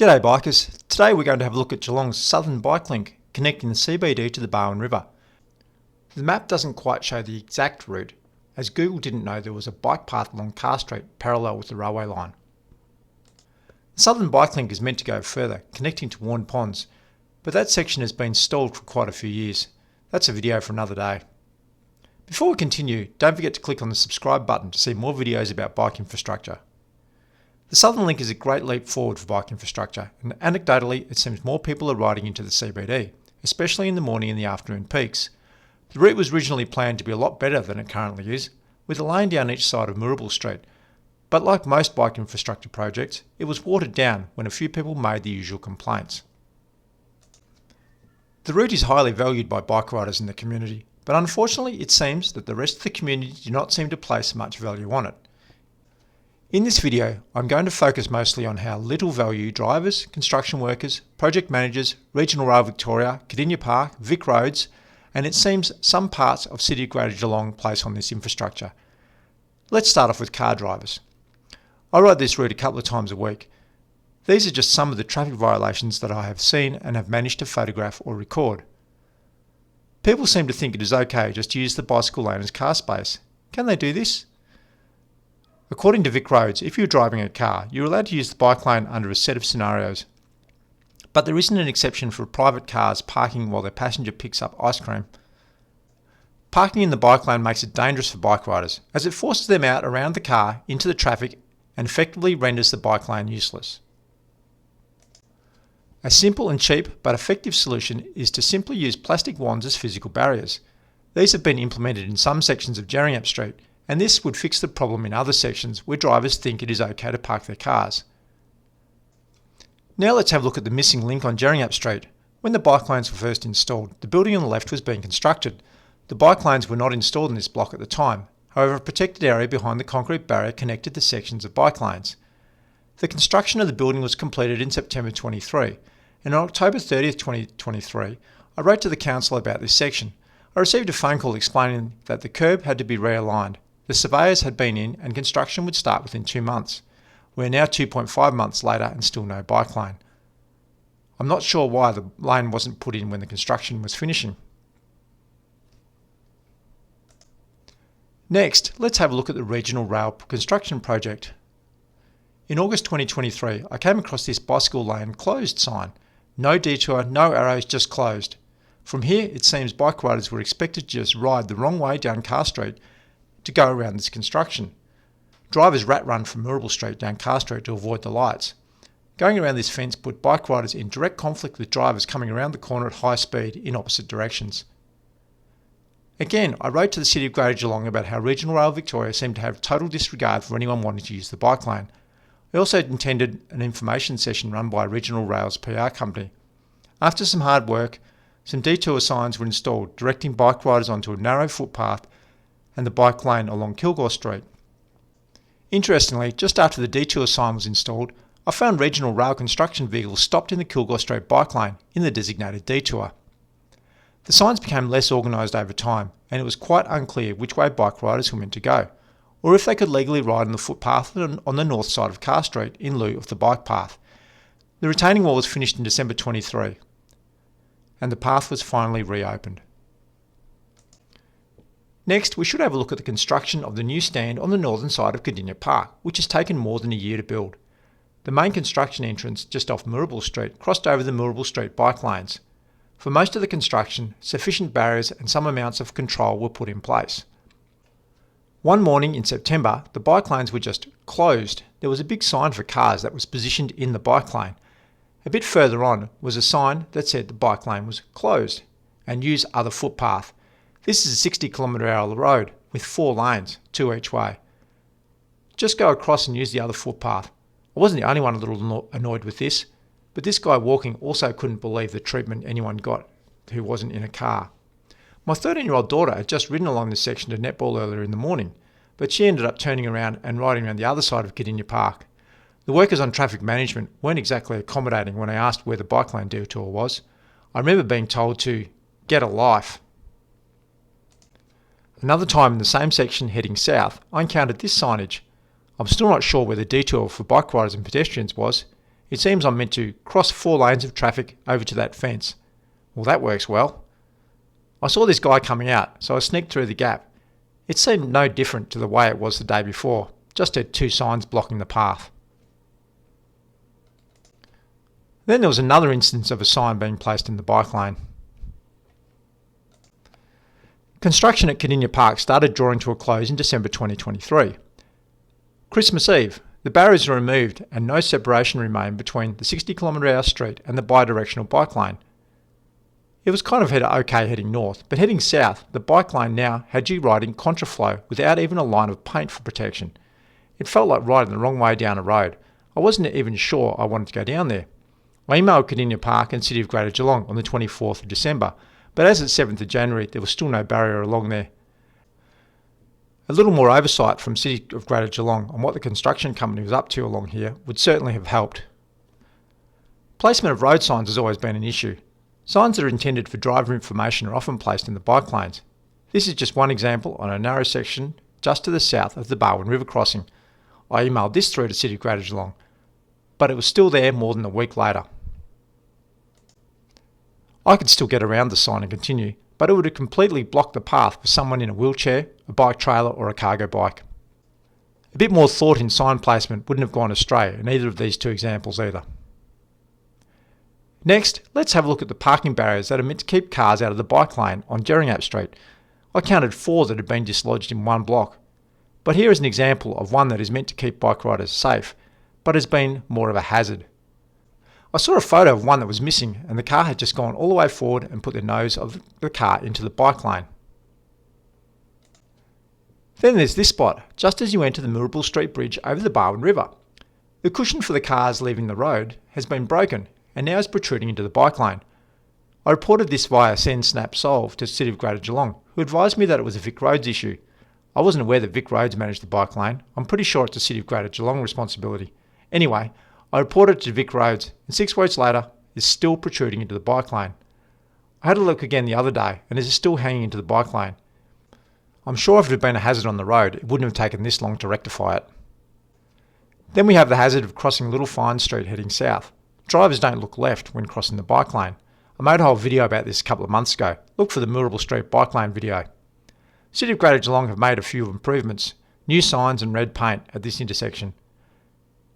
G'day bikers, today we're going to have a look at Geelong's Southern Bike Link connecting the CBD to the Barwon River. The map doesn't quite show the exact route, as Google didn't know there was a bike path along Carr Street parallel with the railway line. The Southern Bike Link is meant to go further, connecting to Warren Ponds, but that section has been stalled for quite a few years. That's a video for another day. Before we continue, don't forget to click on the subscribe button to see more videos about bike infrastructure. The Southern Link is a great leap forward for bike infrastructure, and anecdotally it seems more people are riding into the CBD, especially in the morning and the afternoon peaks. The route was originally planned to be a lot better than it currently is, with a lane down each side of Moorabool Street. But like most bike infrastructure projects, it was watered down when a few people made the usual complaints. The route is highly valued by bike riders in the community, but unfortunately it seems that the rest of the community do not seem to place much value on it. In this video, I'm going to focus mostly on how little value drivers, construction workers, project managers, Regional Rail Victoria, Cardinia Park, Vic Roads, and it seems some parts of City of Greater Geelong place on this infrastructure. Let's start off with car drivers. I ride this route a couple of times a week. These are just some of the traffic violations that I have seen and have managed to photograph or record. People seem to think it is okay just to use the bicycle lane as car space. Can they do this? According to Vic Roads, if you're driving a car, you're allowed to use the bike lane under a set of scenarios. But there isn't an exception for private cars parking while their passenger picks up ice cream. Parking in the bike lane makes it dangerous for bike riders, as it forces them out around the car into the traffic and effectively renders the bike lane useless. A simple and cheap but effective solution is to simply use plastic wands as physical barriers. These have been implemented in some sections of Jerringup Street, and this would fix the problem in other sections where drivers think it is okay to park their cars. Now let's have a look at the missing link on Jerringup Street. When the bike lanes were first installed, the building on the left was being constructed. The bike lanes were not installed in this block at the time. However, a protected area behind the concrete barrier connected the sections of bike lanes. The construction of the building was completed in September 23, and on October 30th, 2023, I wrote to the council about this section. I received a phone call explaining that the curb had to be realigned. The surveyors had been in and construction would start within 2 months. We're now 2.5 months later and still no bike lane. I'm not sure why the lane wasn't put in when the construction was finishing. Next, let's have a look at the Regional Rail construction project. In August 2023, I came across this bicycle lane closed sign. No detour, no arrows, just closed. From here, it seems bike riders were expected to just ride the wrong way down Carr Street to go around this construction. Drivers rat run from Moorabool Street down Carr Street to avoid the lights. Going around this fence put bike riders in direct conflict with drivers coming around the corner at high speed in opposite directions. Again, I wrote to the City of Greater Geelong about how Regional Rail Victoria seemed to have total disregard for anyone wanting to use the bike lane. I also attended an information session run by Regional Rail's PR company. After some hard work, some detour signs were installed directing bike riders onto a narrow footpath and the bike lane along Kilgore Street. Interestingly, just after the detour sign was installed, I found Regional Rail construction vehicles stopped in the Kilgore Street bike lane in the designated detour. The signs became less organised over time, and it was quite unclear which way bike riders were meant to go, or if they could legally ride on the footpath on the north side of Carr Street in lieu of the bike path. The retaining wall was finished in December 23, and the path was finally reopened. Next, we should have a look at the construction of the new stand on the northern side of Cardinia Park, which has taken more than a year to build. The main construction entrance, just off Moorabool Street, crossed over the Moorabool Street bike lanes. For most of the construction, sufficient barriers and some amounts of control were put in place. One morning in September, the bike lanes were just closed. There was a big sign for cars that was positioned in the bike lane. A bit further on was a sign that said the bike lane was closed and use other footpath. This is a 60km/h road with 4 lanes, 2 each way. Just go across and use the other footpath. I wasn't the only one a little annoyed with this, but this guy walking also couldn't believe the treatment anyone got who wasn't in a car. My 13-year-old daughter had just ridden along this section to netball earlier in the morning, but she ended up turning around and riding around the other side of Cardinia Park. The workers on traffic management weren't exactly accommodating when I asked where the bike lane detour was. I remember being told to get a life. Another time in the same section heading south, I encountered this signage. I'm still not sure where the detour for bike riders and pedestrians was. It seems I'm meant to cross 4 lanes of traffic over to that fence. Well, that works well. I saw this guy coming out, so I sneaked through the gap. It seemed no different to the way it was the day before, just had 2 signs blocking the path. Then there was another instance of a sign being placed in the bike lane. Construction at Kardinia Park started drawing to a close in December 2023. Christmas Eve, the barriers were removed and no separation remained between the 60 km/h street and the bi-directional bike lane. It was kind of okay heading north, but heading south, the bike lane now had you riding contraflow without even a line of paint for protection. It felt like riding the wrong way down a road. I wasn't even sure I wanted to go down there. I emailed Kardinia Park and City of Greater Geelong on the 24th of December, but as it's 7th of January, there was still no barrier along there. A little more oversight from City of Greater Geelong on what the construction company was up to along here would certainly have helped. Placement of road signs has always been an issue. Signs that are intended for driver information are often placed in the bike lanes. This is just one example on a narrow section just to the south of the Barwon River crossing. I emailed this through to City of Greater Geelong, but it was still there more than a week later. I could still get around the sign and continue, but it would have completely blocked the path for someone in a wheelchair, a bike trailer or a cargo bike. A bit more thought in sign placement wouldn't have gone astray in either of these 2 examples either. Next, let's have a look at the parking barriers that are meant to keep cars out of the bike lane on Jerringap Street. I counted 4 that had been dislodged in one block. But here is an example of one that is meant to keep bike riders safe, but has been more of a hazard. I saw a photo of one that was missing and the car had just gone all the way forward and put the nose of the car into the bike lane. Then there's this spot, just as you enter the Mirrabul Street Bridge over the Barwon River. The cushion for the cars leaving the road has been broken and now is protruding into the bike lane. I reported this via SendSnap Solve to City of Greater Geelong, who advised me that it was a Vic Roads issue. I wasn't aware that Vic Roads managed the bike lane. I'm pretty sure it's a City of Greater Geelong responsibility. Anyway, I reported it to Vic Roads, and 6 weeks later, it's still protruding into the bike lane. I had a look again the other day, and it is still hanging into the bike lane. I'm sure if it had been a hazard on the road, it wouldn't have taken this long to rectify it. Then we have the hazard of crossing Little Fine Street heading south. Drivers don't look left when crossing the bike lane. I made a whole video about this a couple of months ago. Look for the Mirrabul Street bike lane video. City of Greater Geelong have made a few improvements, new signs and red paint at this intersection.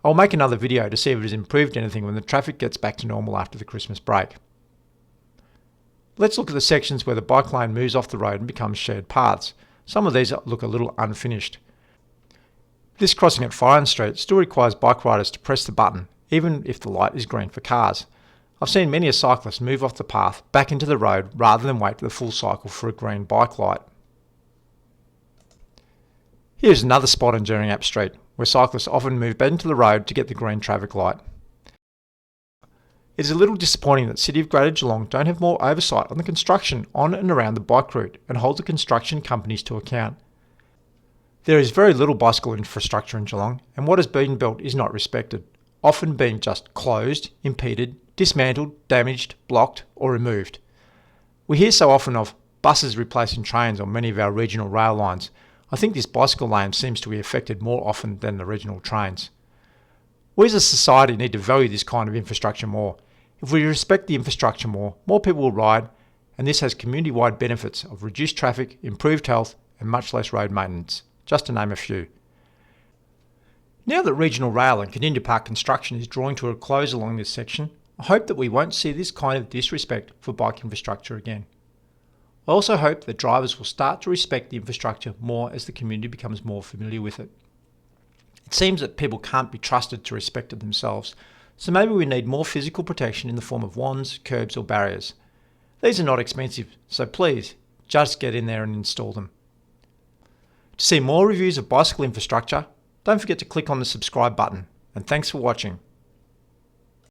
I'll make another video to see if it has improved anything when the traffic gets back to normal after the Christmas break. Let's look at the sections where the bike lane moves off the road and becomes shared paths. Some of these look a little unfinished. This crossing at Fine Street still requires bike riders to press the button, even if the light is green for cars. I've seen many a cyclist move off the path back into the road rather than wait for the full cycle for a green bike light. Here's another spot on Jerringap Street, where cyclists often move back into the road to get the green traffic light. It is a little disappointing that City of Greater Geelong don't have more oversight on the construction on and around the bike route and hold the construction companies to account. There is very little bicycle infrastructure in Geelong, and what has been built is not respected, often being just closed, impeded, dismantled, damaged, blocked or removed. We hear so often of buses replacing trains on many of our regional rail lines. I think this bicycle lane seems to be affected more often than the regional trains. We as a society need to value this kind of infrastructure more. If we respect the infrastructure more people will ride, and this has community-wide benefits of reduced traffic, improved health and much less road maintenance, just to name a few. Now that regional rail and Kardinia Park construction is drawing to a close along this section, I hope that we won't see this kind of disrespect for bike infrastructure again. I also hope that drivers will start to respect the infrastructure more as the community becomes more familiar with it. It seems that people can't be trusted to respect it themselves, so maybe we need more physical protection in the form of wands, curbs or barriers. These are not expensive, so please, just get in there and install them. To see more reviews of bicycle infrastructure, don't forget to click on the subscribe button, and thanks for watching.